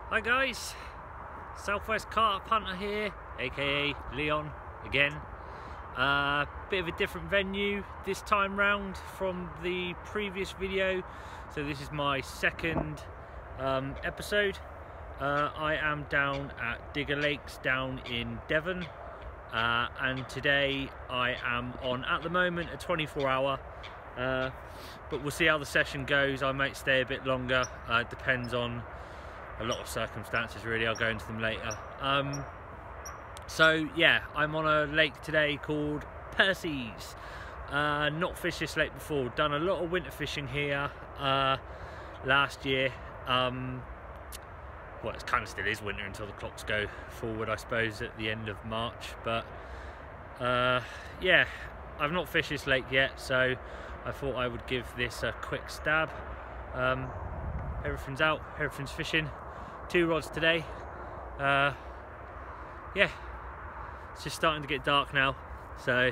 Hi guys, Southwest Carp Hunter here, aka Leon again. Bit of a different venue this time round from the previous video, so this is my second episode. I am down at Digger Lakes down in Devon, and today I am on, at the moment, a 24-hour, but we'll see how the session goes. I might stay a bit longer, it depends on a lot of circumstances really. I'll go into them later. So yeah, I'm on a lake today called Percy's. Not fished this lake before, done a lot of winter fishing here last year. Well, it kind of still is winter until the clocks go forward, I suppose, at the end of March, but yeah, I've not fished this lake yet, so I thought I would give this a quick stab. Everything's out, everything's fishing. 2 rods today. Yeah, it's just starting to get dark now, so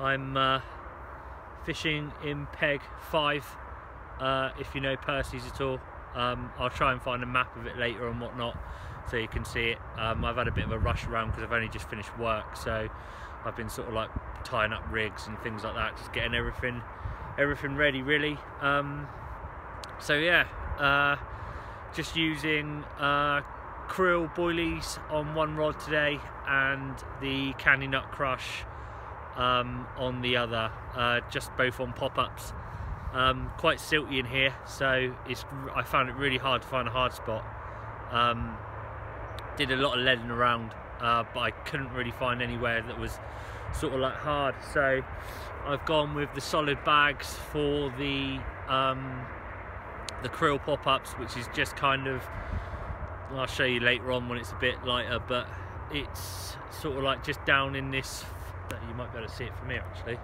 I'm fishing in peg 5, if you know Percy's at all. I'll try and find a map of it later and whatnot so you can see it. I've had a bit of a rush around because I've only just finished work, so I've been sort of like tying up rigs and things like that, just getting everything ready really. So yeah, just using krill boilies on 1 rod today and the candy nut crush on the other, just both on pop-ups. Quite silty in here, so I found it really hard to find a hard spot. Did a lot of leading around, but I couldn't really find anywhere that was sort of like hard, so I've gone with the solid bags for the krill pop-ups, which is just kind of, I'll show you later on when it's a bit lighter, but it's sort of like just down in this, you might be able to see it from here actually,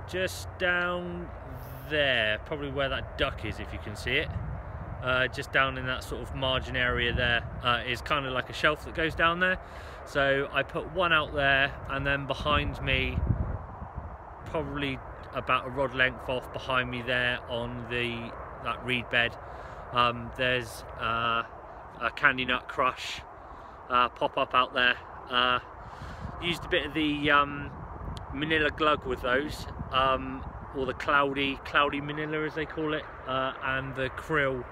just down there, probably where that duck is if you can see it, just down in that sort of margin area there, is kind of like a shelf that goes down there. So I put one out there, and then behind me, probably about a rod length off behind me there on that reed bed, there's a candy nut crush pop up out there. Used a bit of the manila glug with those, or the cloudy manila as they call it, and the krill,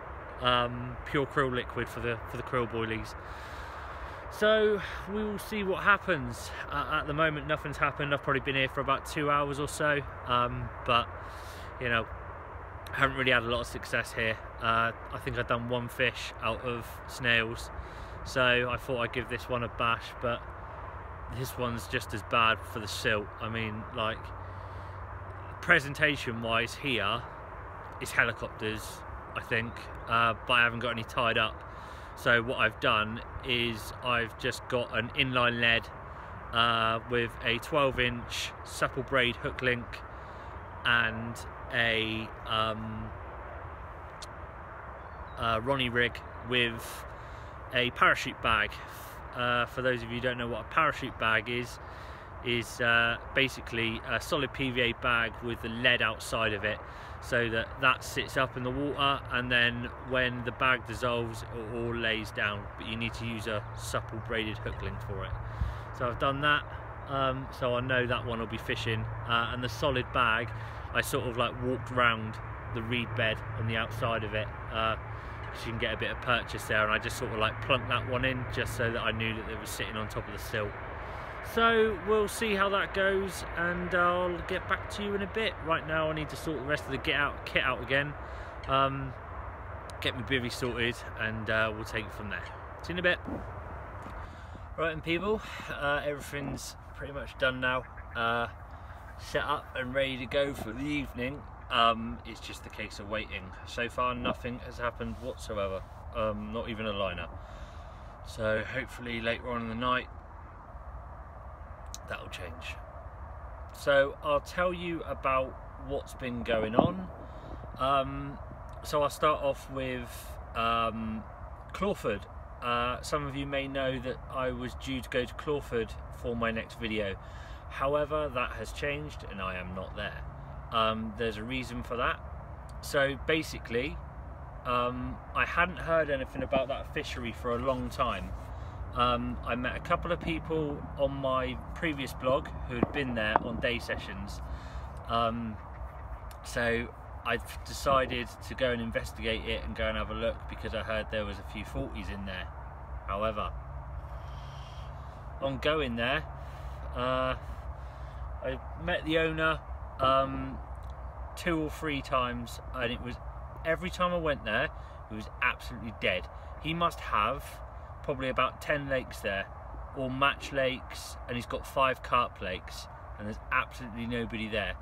pure krill liquid for the krill boilies. So we will see what happens. At the moment nothing's happened. I've probably been here for about 2 hours or so, but you know, I haven't really had a lot of success here. I think I've done 1 fish out of snails, so I thought I'd give this one a bash, but this one's just as bad for the silt. I mean, like, presentation wise here is helicopters, I think, but I haven't got any tied up. So what I've done is I've just got an inline lead with a 12-inch supple braid hook link and a Ronnie rig with a parachute bag. For those of you who don't know what a parachute bag is basically a solid PVA bag with the lead outside of it, so that sits up in the water, and then when the bag dissolves it all lays down, but you need to use a supple braided hook link for it. So I've done that, so I know that one will be fishing, and the solid bag I sort of like walked round the reed bed on the outside of it, so you can get a bit of purchase there, and I just sort of like plunked that one in just so that I knew that it was sitting on top of the silt. So we'll see how that goes, and I'll get back to you in a bit. Right now I need to sort the rest of the kit out again, get my bivvy sorted, and we'll take it from there. See you in a bit. Right, and people, everything's pretty much done now, set up and ready to go for the evening. It's just a case of waiting. So far nothing has happened whatsoever, not even a liner. So hopefully later on in the night that'll change. So I'll tell you about what's been going on. So I'll start off with Clawford. Some of you may know that I was due to go to Clawford for my next video. However, that has changed and I am not there. There's a reason for that. So basically, I hadn't heard anything about that fishery for a long time. I met a couple of people on my previous blog who had been there on day sessions, so I've decided to go and investigate it and go and have a look, because I heard there was a few faulties in there. However, on going there, I met the owner 2 or 3 times, and it was, every time I went there, it was absolutely dead. He must have probably about 10 lakes there, all match lakes, and he's got 5 carp lakes, and there's absolutely nobody there.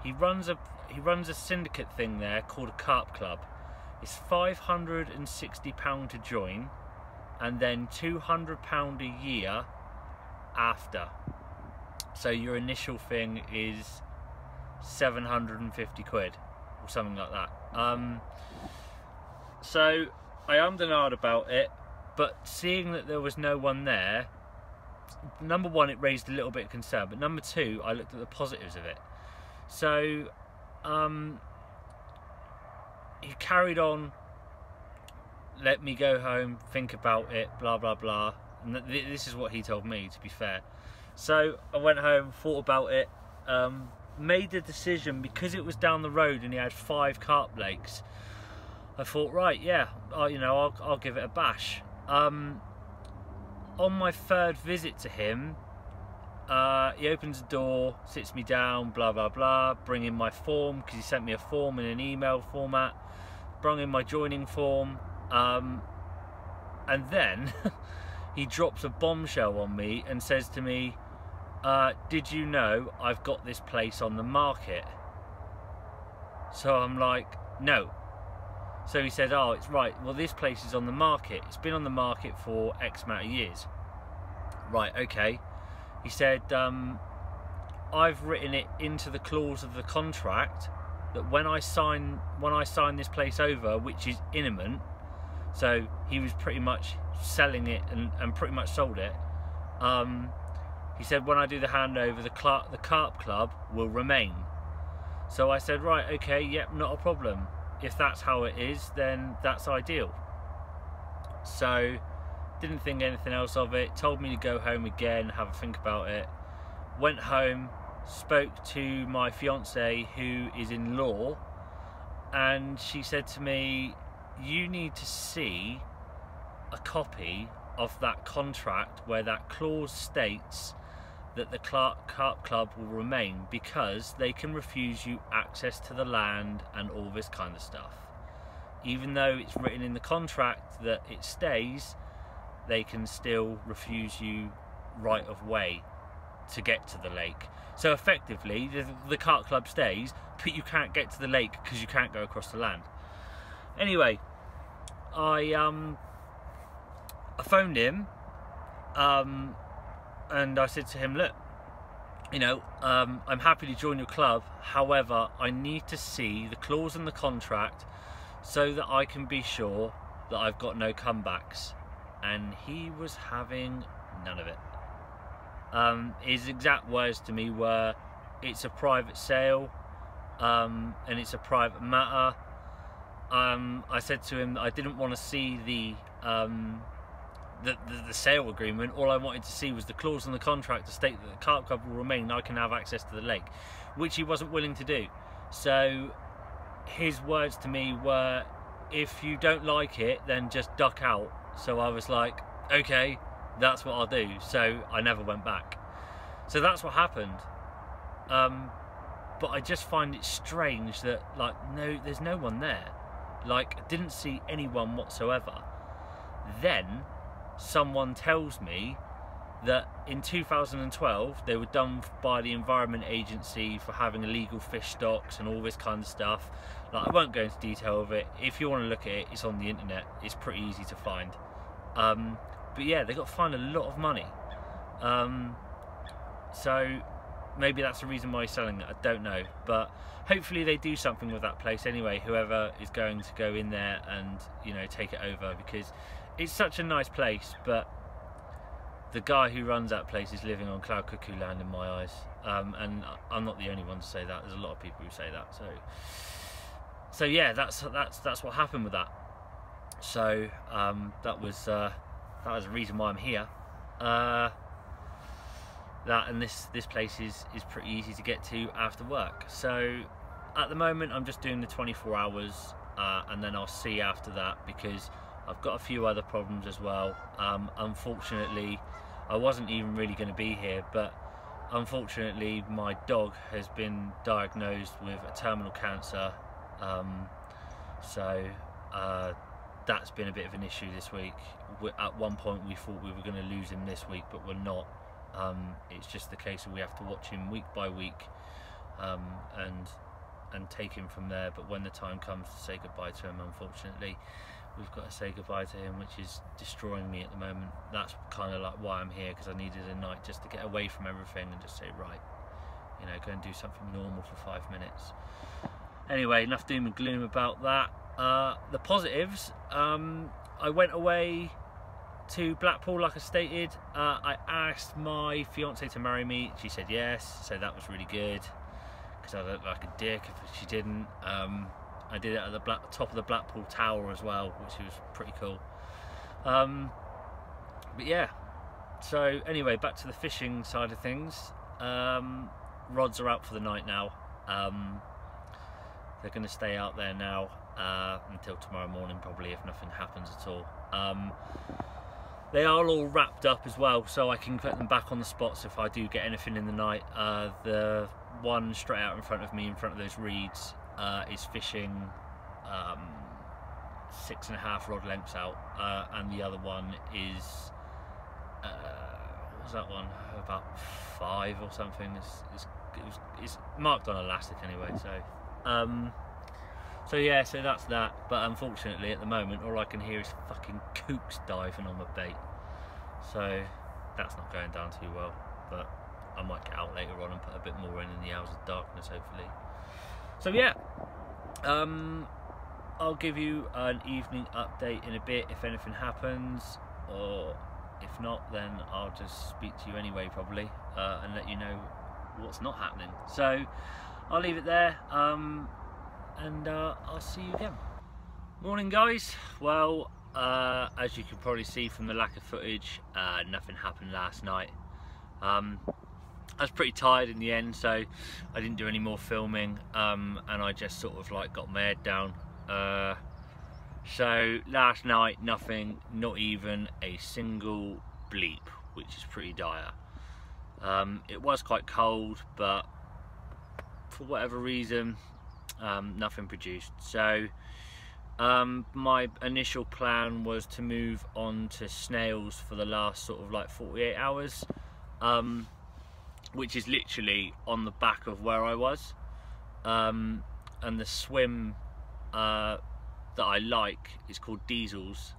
He runs a syndicate thing there called a carp club. It's £560 to join, and then £200 a year after. So your initial thing is 750 quid or something like that. So I ummed and ahed about it, but seeing that there was no one there, number one, it raised a little bit of concern, but number two, I looked at the positives of it. So he carried on, let me go home, think about it, blah blah blah, and this is what he told me, to be fair. So I went home, thought about it, made the decision, because it was down the road and he had 5 carp lakes. I thought, right, yeah, I'll give it a bash. On my 3rd visit to him, he opens the door, sits me down, blah blah blah, bring in my form, because he sent me a form in an email format, brought in my joining form, and then he drops a bombshell on me and says to me, did you know I've got this place on the market? So I'm like, no. So he said, oh, it's right, well, this place is on the market, it's been on the market for X amount of years. Right, okay. He said, I've written it into the clause of the contract that when I sign this place over, which is imminent, so he was pretty much selling it and pretty much sold it. He said, when I do the handover, the carp club will remain. So I said, right, okay, yep, not a problem. If that's how it is, then that's ideal. So didn't think anything else of it, told me to go home again, have a think about it. Went home, spoke to my fiance, who is in law, and she said to me, you need to see a copy of that contract where that clause states that the carp club will remain, because they can refuse you access to the land and all this kind of stuff. Even though it's written in the contract that it stays, they can still refuse you right of way to get to the lake. So effectively, the carp club stays, but you can't get to the lake because you can't go across the land. Anyway, I phoned him, and I said to him, look, I'm happy to join your club, however, I need to see the clause in the contract so that I can be sure that I've got no comebacks. And he was having none of it. His exact words to me were, it's a private sale, and it's a private matter. I said to him that I didn't want to see the sale agreement. All I wanted to see was the clause in the contract to state that the carp club will remain and I can have access to the lake, which he wasn't willing to do. So his words to me were, if you don't like it, then just duck out. So I was like, okay, that's what I'll do. So I never went back. So that's what happened. But I just find it strange that, like, no, there's no one there. Like, I didn't see anyone whatsoever. Then someone tells me that in 2012 they were done by the Environment Agency for having illegal fish stocks and all this kind of stuff. Like, I won't go into detail of it. If you want to look at it, it's on the internet. It's pretty easy to find. But yeah, they got fined a lot of money. So maybe that's the reason why he's selling it. I don't know. But hopefully they do something with that place anyway, whoever is going to go in there and, take it over, because it's such a nice place. But the guy who runs that place is living on cloud cuckoo land in my eyes. And I'm not the only one to say that. There's a lot of people who say that. so yeah, that's what happened with that. So that was the reason why I'm here. That and this place is pretty easy to get to after work. So at the moment I'm just doing the 24 hours and then I'll see after that, because I've got a few other problems as well. Unfortunately, I wasn't even really going to be here, but unfortunately my dog has been diagnosed with a terminal cancer. So that's been a bit of an issue this week. At one point we thought we were going to lose him this week, but we're not. It's just the case of we have to watch him week by week and take him from there. But when the time comes to say goodbye to him, unfortunately we've got to say goodbye to him, which is destroying me at the moment. That's kind of like why I'm here, because I needed a night just to get away from everything and just say, right, you know, go and do something normal for 5 minutes. Anyway, enough doom and gloom about that. The positives, I went away to Blackpool like I stated. I asked my fiance to marry me. She said yes, so that was really good, because I looked like a dick if she didn't. I did it at the top of the Blackpool Tower as well, which was pretty cool. But yeah, so anyway, back to the fishing side of things. Rods are out for the night now. They're going to stay out there now until tomorrow morning probably, if nothing happens at all. They are all wrapped up as well, so I can put them back on the spots if I do get anything in the night. The one straight out in front of me, in front of those reeds, is fishing 6.5 rod lengths out, and the other one is what was that one, about 5 or something. It's marked on elastic anyway, so yeah, so that's that. But unfortunately at the moment all I can hear is fucking kooks diving on my bait, so that's not going down too well. But I might get out later on and put a bit more in the hours of darkness, hopefully. So yeah, I'll give you an evening update in a bit if anything happens, or if not, then I'll just speak to you anyway probably, and let you know what's not happening. So I'll leave it there, and I'll see you again. Morning guys. Well, as you can probably see from the lack of footage, nothing happened last night. I was pretty tired in the end, so I didn't do any more filming, and I just sort of like got my head down. So last night, nothing, not even a single bleep, which is pretty dire. It was quite cold, but for whatever reason, nothing produced. So my initial plan was to move on to snails for the last sort of like 48 hours, which is literally on the back of where I was, and the swim that I like is called Diesels.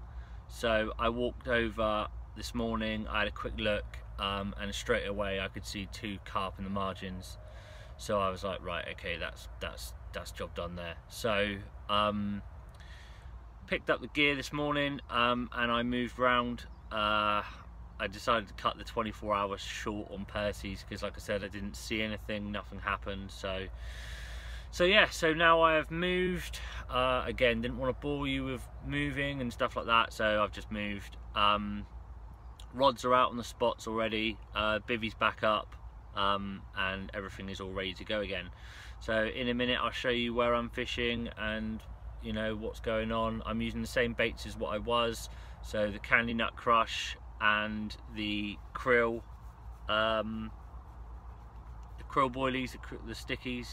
So I walked over this morning, I had a quick look, and straight away I could see 2 carp in the margins. So I was like, right, okay, that's job done there. So picked up the gear this morning, and I moved round. I decided to cut the 24 hours short on Percy's, because like I said, I didn't see anything, nothing happened. So yeah, so now I have moved. Again, didn't want to bore you with moving and stuff like that, so I've just moved. Rods are out on the spots already, bivvy's back up, and everything is all ready to go again. So in a minute I'll show you where I'm fishing and you know what's going on. I'm using the same baits as what I was, so the candy nut crush and the krill, boilies, the stickies.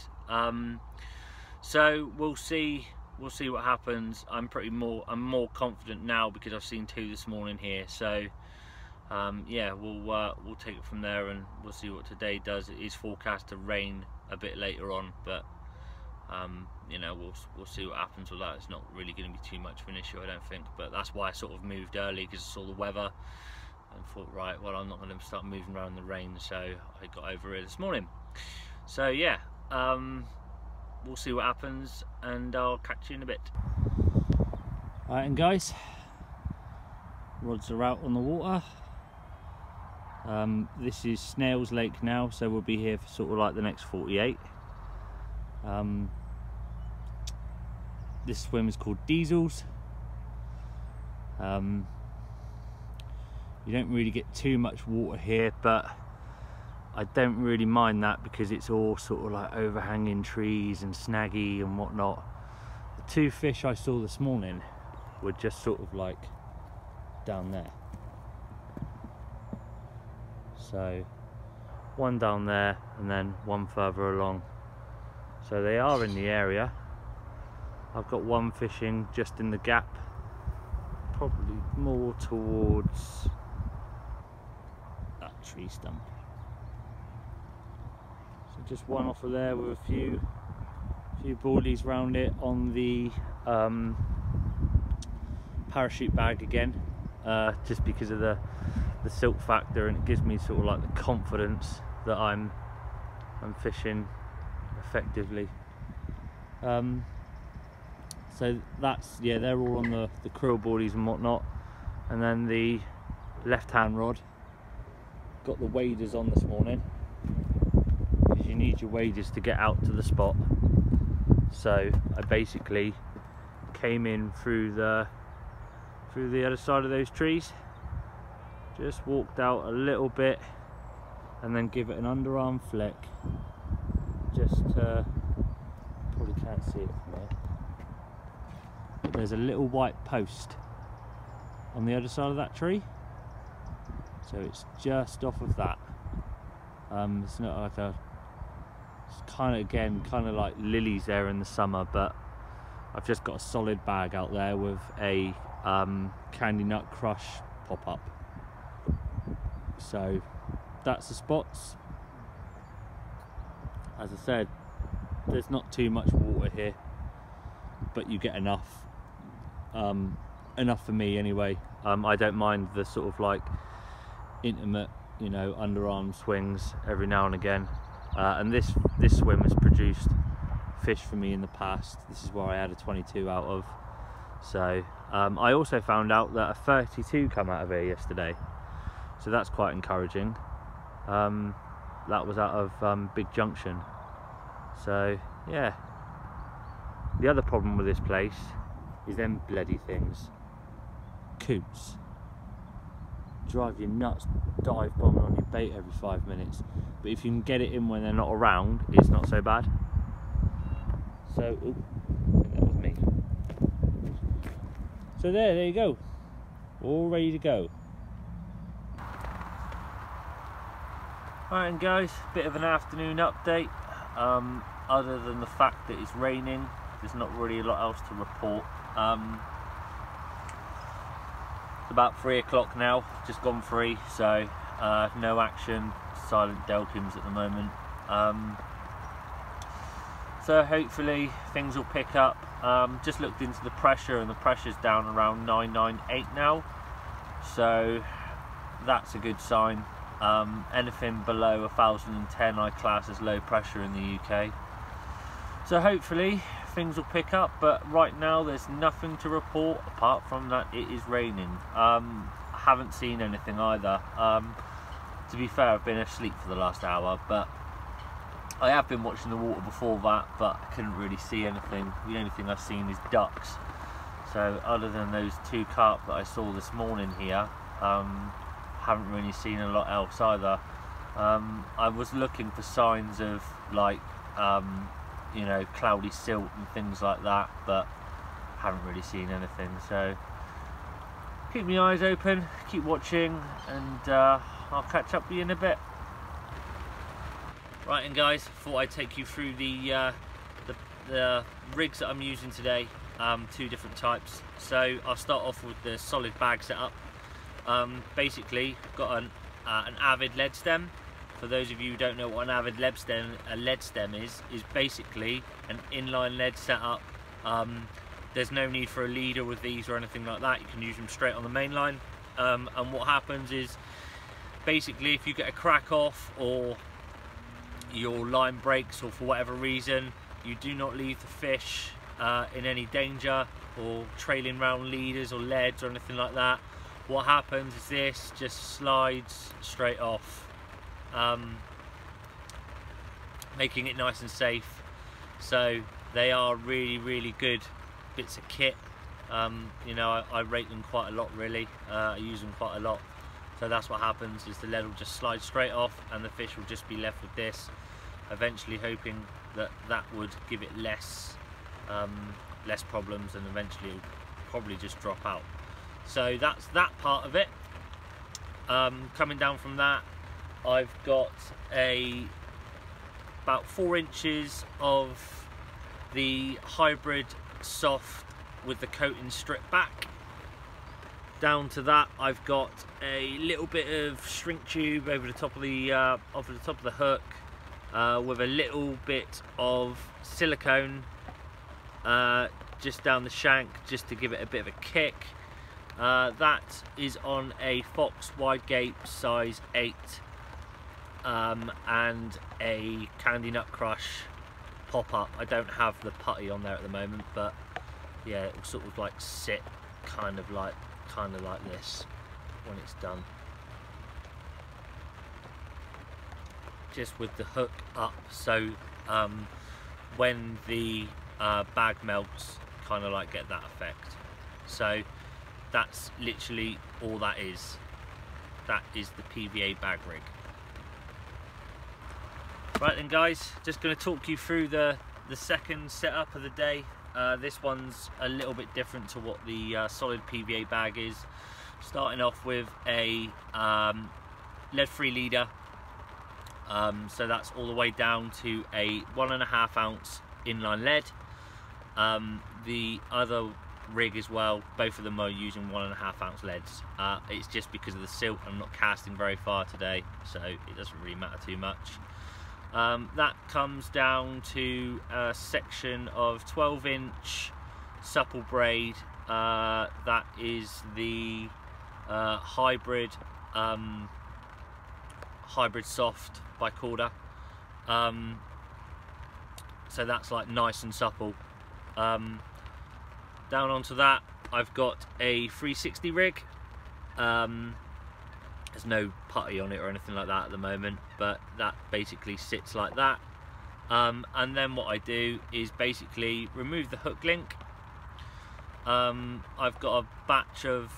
So we'll see what happens. I'm more confident now because I've seen 2 this morning here. So yeah, we'll take it from there and we'll see what today does. It is forecast to rain a bit later on, but you know, we'll see what happens with that. It's not really going to be too much of an issue, I don't think, but that's why I sort of moved early, because I saw the weather and thought, right, well, I'm not going to start moving around in the rain, so I got over it this morning. So yeah, we'll see what happens and I'll catch you in a bit. Alright, and guys, rods are out on the water. This is Snails Lake now, so we'll be here for sort of like the next 48. this swim is called Diesels. You don't really get too much water here, but I don't really mind that because it's all sort of like overhanging trees and snaggy and whatnot. The two fish I saw this morning were just sort of like down there. So one down there and then one further along. So they are in the area. I've got one fishing just in the gap, probably more towards that tree stump. So just one off of there with a few boilies round it on the parachute bag again, just because of the silt factor, and it gives me sort of like the confidence that I'm fishing effectively. So that's, yeah, they're all on the krill boilies and whatnot. And then the left hand rod, got the waders on this morning because you need your waders to get out to the spot. So I basically came in through the other side of those trees, just walked out a little bit and then give it an underarm flick, just to, probably can't see it from there, but there's a little white post on the other side of that tree, so it's just off of that. It's not like it's kind of, again, kind of like lilies there in the summer, but I've just got a solid bag out there with a candy nut crush pop-up. So that's the spots. As I said, there's not too much water here, but you get enough. Enough for me anyway. I don't mind the sort of like intimate, you know, underarm swings every now and again. And this swim has produced fish for me in the past. This is where I had a 22 out of. So I also found out that a 32 come out of here yesterday, so that's quite encouraging. That was out of Big Junction. So yeah, the other problem with this place is them bloody things, coots, drive you nuts, dive bombing on your bait every 5 minutes, but if you can get it in when they're not around, it's not so bad. So ooh, I think that was me. So there you go, all ready to go. Alright guys, bit of an afternoon update. Other than the fact that it's raining, there's not really a lot else to report. It's about 3 o'clock now, just gone 3, so no action, silent delkins at the moment. So hopefully things will pick up. Just looked into the pressure, and the pressure's down around 998 now, so that's a good sign. Anything below 1010 I class as low pressure in the UK. So hopefully things will pick up, but right now there's nothing to report apart from that it is raining. I haven't seen anything either. To be fair, I've been asleep for the last hour, but I have been watching the water before that, but I couldn't really see anything. The only thing I've seen is ducks. So other than those 2 carp that I saw this morning here, haven't really seen a lot else either. I was looking for signs of like you know, cloudy silt and things like that, but haven't really seen anything. So keep my eyes open, keep watching, and I'll catch up with you in a bit. Right, and guys, thought I'd take you through the rigs that I'm using today. 2 different types. So I'll start off with the solid bag setup. Basically got an Avid lead stem. For those of you who don't know what an Avid lead stem is basically an inline lead setup. There's no need for a leader with these or anything like that. You can use them straight on the main line. And what happens is, basically, if you get a crack off or your line breaks, or for whatever reason you do not leave the fish in any danger or trailing round leaders or leads or anything like that, what happens is this just slides straight off, making it nice and safe. So they are really good bits of kit. You know, I rate them quite a lot really. I use them quite a lot. So that's what happens, is the lead will just slide straight off and the fish will just be left with this, eventually hoping that that would give it less problems, and eventually it'll probably just drop out. So that's that part of it. Coming down from that, I've got about 4 inches of the hybrid soft with the coating stripped back. Down to that, I've got a little bit of shrink tube over the top of the hook, with a little bit of silicone just down the shank, just to give it a bit of a kick. That is on a Fox wide gape size 8, and a Candy Nut Crush pop-up. I don't have the putty on there at the moment, but yeah, it will sort of like sit kind of like this when it's done, just with the hook up, so when the bag melts, kind of like get that effect. So that's literally all that is. That is the PVA bag rig. Right then guys, just going to talk you through the second setup of the day. This one's a little bit different to what the solid PVA bag is. Starting off with a lead-free leader, so that's all the way down to a 1.5 ounce inline lead. The other rig as well, both of them are using 1.5 ounce leads. It's just because of the silt, I'm not casting very far today, so it doesn't really matter too much. That comes down to a section of 12-inch supple braid. That is the hybrid soft by Corda. So that's like nice and supple. Down onto that, I've got a 360 rig. There's no putty on it or anything like that at the moment, but that basically sits like that. And then what I do is basically remove the hook link. I've got a batch of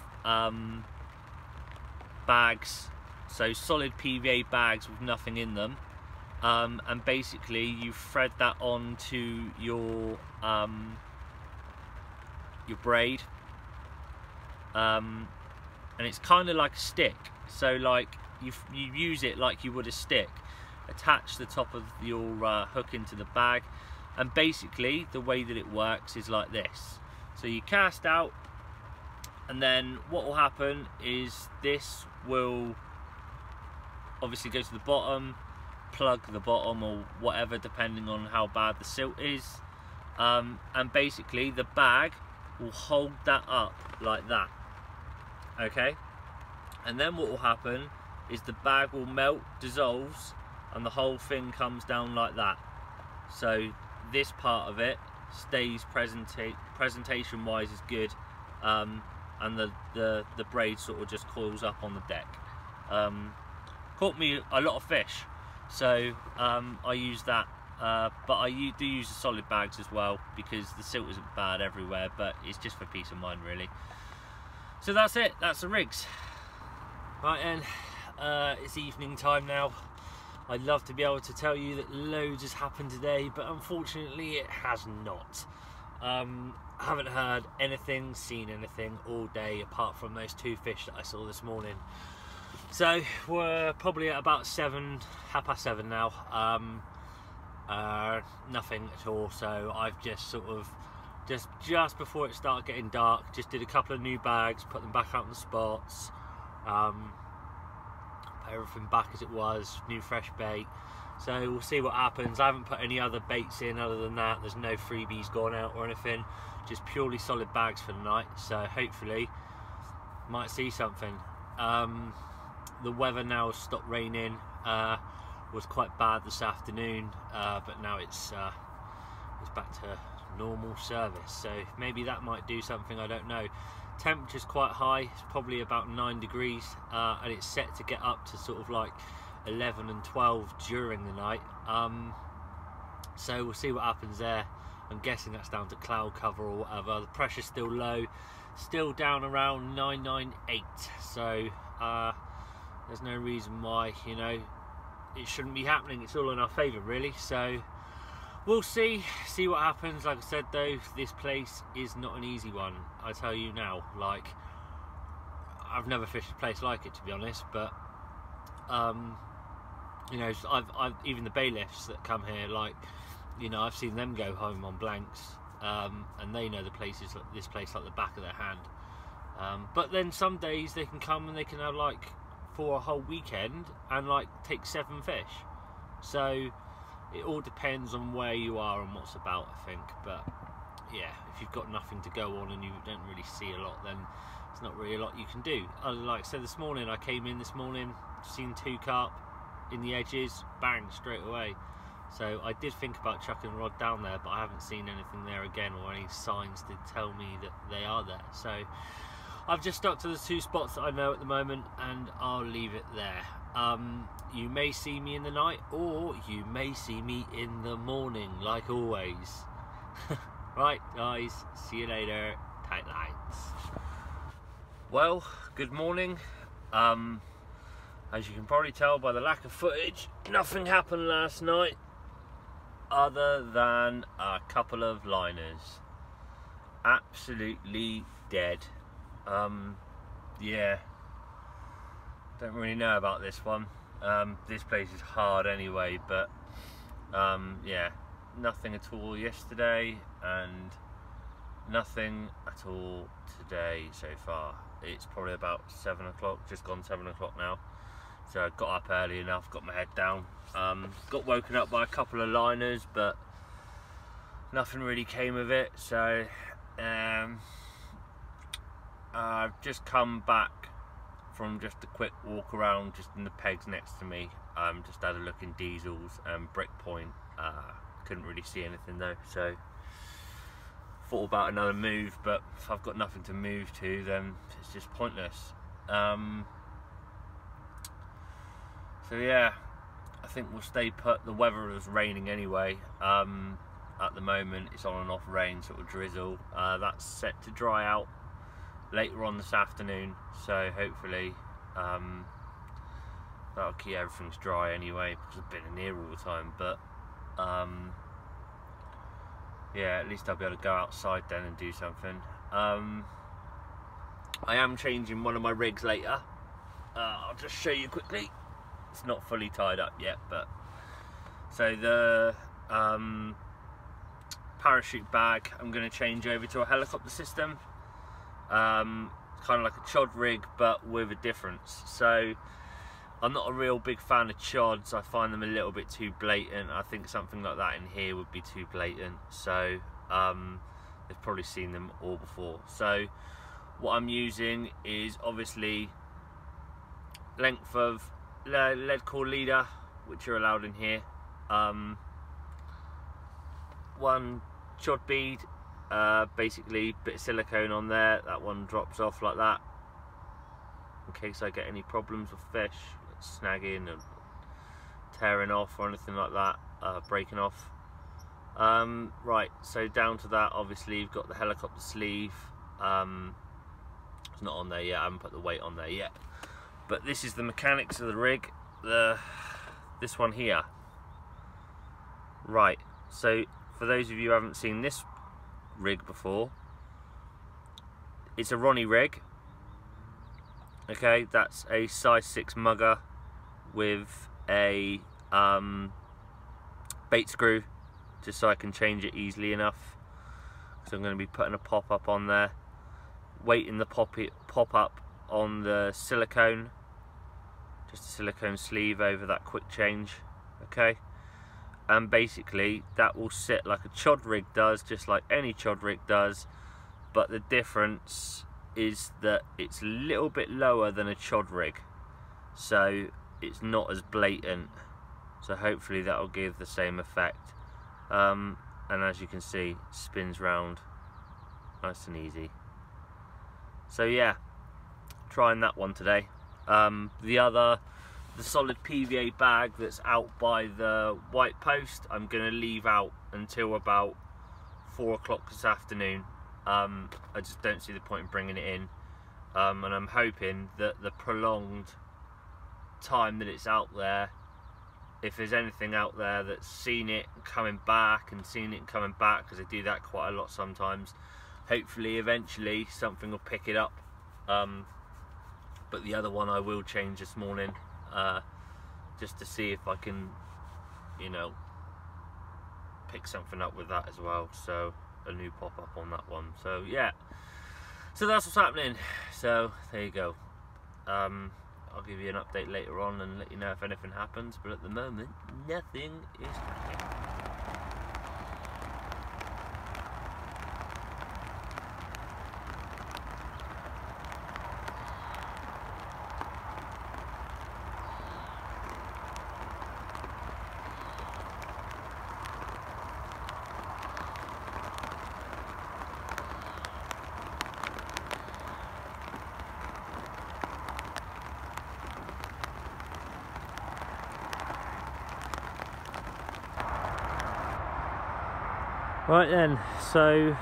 bags, so solid PVA bags with nothing in them, and basically you thread that onto your braid, and it's kind of like a stick. So like you use it like you would a stick, attach the top of your hook into the bag, and basically the way that it works is like this. So you cast out, and then what will happen is this will obviously go to the bottom, plug the bottom or whatever depending on how bad the silt is, and basically the bag will hold that up like that. Okay, and then what will happen is the bag will melt, dissolves, and the whole thing comes down like that. So this part of it stays presentation wise is good, and the braid sort of just coils up on the deck. Caught me a lot of fish, so I use that, but I do use the solid bags as well, because the silt isn't bad everywhere, but it's just for peace of mind really. So that's it, that's the rigs. Right then, it's evening time now. I'd love to be able to tell you that loads has happened today, but unfortunately it has not. I haven't heard anything, seen anything all day apart from those 2 fish that I saw this morning. So we're probably at about 7:30 now. Nothing at all. So I've just sort of just before it started getting dark, just did a couple of new bags, put them back out on the spots, put everything back as it was, new fresh bait. So we'll see what happens. I haven't put any other baits in other than that. There's no freebies gone out or anything, just purely solid bags for the night. So hopefully might see something. The weather now has stopped raining. Was quite bad this afternoon, but now it's back to normal service, so maybe that might do something, I don't know. Temperature's quite high, it's probably about 9 degrees, and it's set to get up to sort of like 11 and 12 during the night, so we'll see what happens there. I'm guessing that's down to cloud cover or whatever. The pressure's still low, still down around 998, so there's no reason why, you know, it shouldn't be happening. It's all in our favour really, so we'll see what happens. Like I said though, this place is not an easy one, I tell you now. Like, I've never fished a place like it, to be honest, but you know, I've even the bailiffs that come here, like, you know, I've seen them go home on blanks, and they know this place like the back of their hand. But then some days they can come and they can have like for a whole weekend and like take 7 fish. So it all depends on where you are and what's about, I think. But yeah, if you've got nothing to go on and you don't really see a lot, then there's not really a lot you can do. Like I said, this morning I came in this morning, seen 2 carp in the edges, bang, straight away. So I did think about chucking a rod down there, but I haven't seen anything there again, or any signs to tell me that they are there. So I've just stuck to the 2 spots that I know at the moment, and I'll leave it there. You may see me in the night, or you may see me in the morning, like always. Right guys, see you later, tight lines. Well, good morning. As you can probably tell by the lack of footage, nothing happened last night other than a couple of liners. Absolutely dead. Yeah, don't really know about this one. This place is hard anyway, but yeah, nothing at all yesterday and nothing at all today so far. It's probably about 7 o'clock, just gone 7 o'clock now. So I got up early enough, got my head down, got woken up by a couple of liners, but nothing really came of it. So I've just come back from just a quick walk around just in the pegs next to me. Just had a look in diesels and brick point. Couldn't really see anything though, so thought about another move, but if I've got nothing to move to, then it's just pointless. So yeah, I think we'll stay put. The weather is raining anyway. At the moment it's on and off rain, sort of drizzle. That's set to dry out later on this afternoon, so hopefully that'll keep everything's dry anyway, because I've been in here all the time. But yeah, at least I'll be able to go outside then and do something. I am changing one of my rigs later. I'll just show you quickly. It's not fully tied up yet, but so the parachute bag I'm going to change over to a helicopter system. Kind of like a chod rig, but with a difference. So I'm not a real big fan of chods. I find them a little bit too blatant. I think something like that in here would be too blatant. So they've probably seen them all before. So what I'm using is obviously length of lead core leader, which are allowed in here. 1 chod bead, basically bit of silicone on there. That one drops off like that in case I get any problems with fish, like snagging and tearing off or anything like that, breaking off. Right, so down to that, obviously you've got the helicopter sleeve. It's not on there yet, I haven't put the weight on there yet. But this is the mechanics of the rig, this one here. Right, so for those of you who haven't seen this rig before, it's a Ronnie rig. Okay, that's a size 6 mugger with a bait screw, just so I can change it easily enough. So I'm going to be putting a pop-up on there, weighting the pop-up on the silicone, just a silicone sleeve over that quick change. Okay, and basically that will sit like a chod rig does, just like any chod rig does, but the difference is that it's a little bit lower than a chod rig, so it's not as blatant. So hopefully that will give the same effect. And as you can see, it spins round nice and easy. So yeah, trying that one today. The solid PVA bag that's out by the white post, I'm going to leave out until about 4 o'clock this afternoon. I just don't see the point in bringing it in, and I'm hoping that the prolonged time that it's out there, if there's anything out there that's seen it coming back and seen it coming back, because I do that quite a lot sometimes, hopefully eventually something will pick it up. But the other one I will change this morning, just to see if I can, you know, pick something up with that as well. So a new pop-up on that one. So yeah, so that's what's happening. So there you go. I'll give you an update later on and let you know if anything happens, but at the moment nothing is happening. Right then, so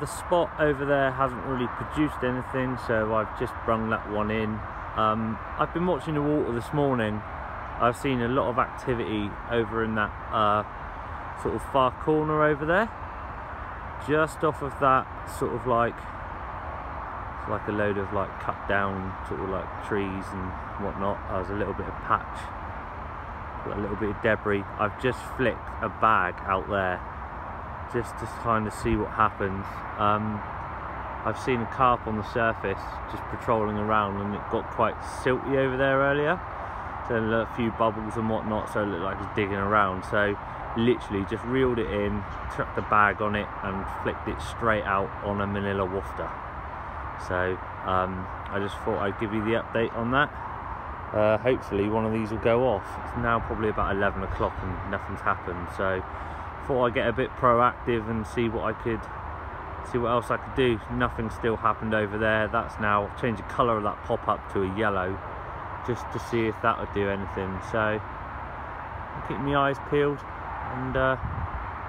the spot over there hasn't really produced anything, so I've just brung that one in. I've been watching the water this morning. I've seen a lot of activity over in that sort of far corner over there. Just off of that sort of like, it's like a load of like cut down sort of like trees and whatnot. There's a little bit of patch, a little bit of debris. I've just flicked a bag out there just to kind of see what happens. I've seen a carp on the surface just patrolling around, and it got quite silty over there earlier, so a few bubbles and whatnot, so it looked like it's digging around. So literally just reeled it in, chucked the bag on it and flicked it straight out on a manila wafter. So I just thought I'd give you the update on that. Hopefully one of these will go off. It's now probably about 11 o'clock and nothing's happened, so thought I'd get a bit proactive and see what else I could do. Nothing still happened over there. That's now changed the colour of that pop-up to a yellow, just to see if that would do anything. So I'll keep my eyes peeled and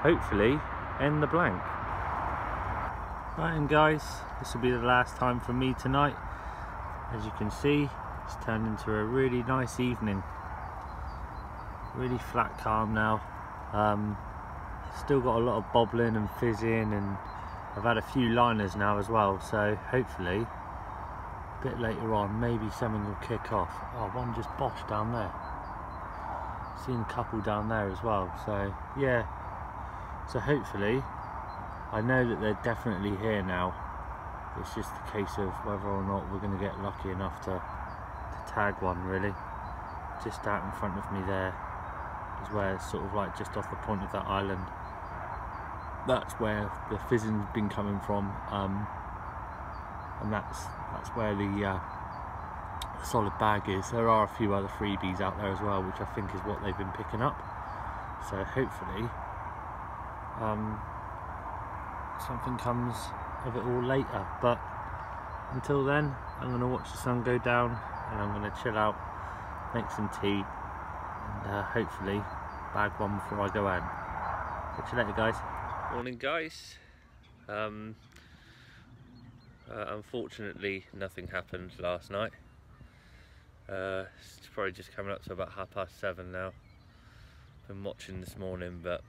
hopefully end the blank. Right, and guys, this will be the last time for me tonight. As you can see, it's turned into a really nice evening. Really flat calm now. Still got a lot of bobbling and fizzing, and I've had a few liners now as well, so hopefully a bit later on maybe something will kick off. Oh, one just boshed down there. Seen a couple down there as well, so yeah. So hopefully, I know that they're definitely here now. It's just a case of whether or not we're going to get lucky enough to tag one, really. Just out in front of me there is where it's sort of like just off the point of that island. That's where the fizzing's been coming from, and that's where the solid bag is. There are a few other freebies out there as well, which I think is what they've been picking up. So hopefully something comes of it all later, but until then I'm going to watch the sun go down and I'm going to chill out, make some tea, and hopefully bag one before I go in. Catch you later, guys. Morning, guys. Unfortunately nothing happened last night. It's probably just coming up to about 7:30 now. Been watching this morning, but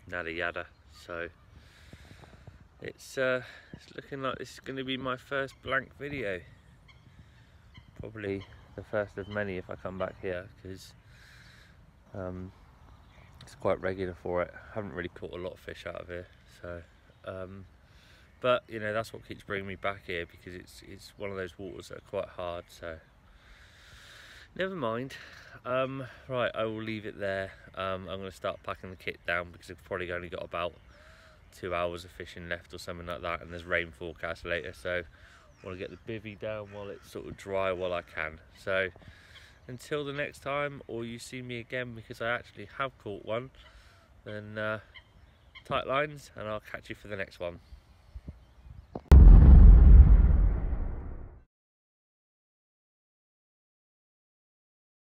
nada yada. So it's looking like this is going to be my first blank video. Probably the first of many if I come back here, because it's quite regular for it. I haven't really caught a lot of fish out of here, so but you know, that's what keeps bringing me back here, because it's one of those waters that are quite hard. So never mind. Right, I will leave it there. I'm going to start packing the kit down, because I've probably only got about 2 hours of fishing left or something like that, and there's rain forecast later, so I want to get the bivvy down while it's sort of dry while I can. So until the next time, or you see me again, because I actually have caught one, then tight lines, and I'll catch you for the next one.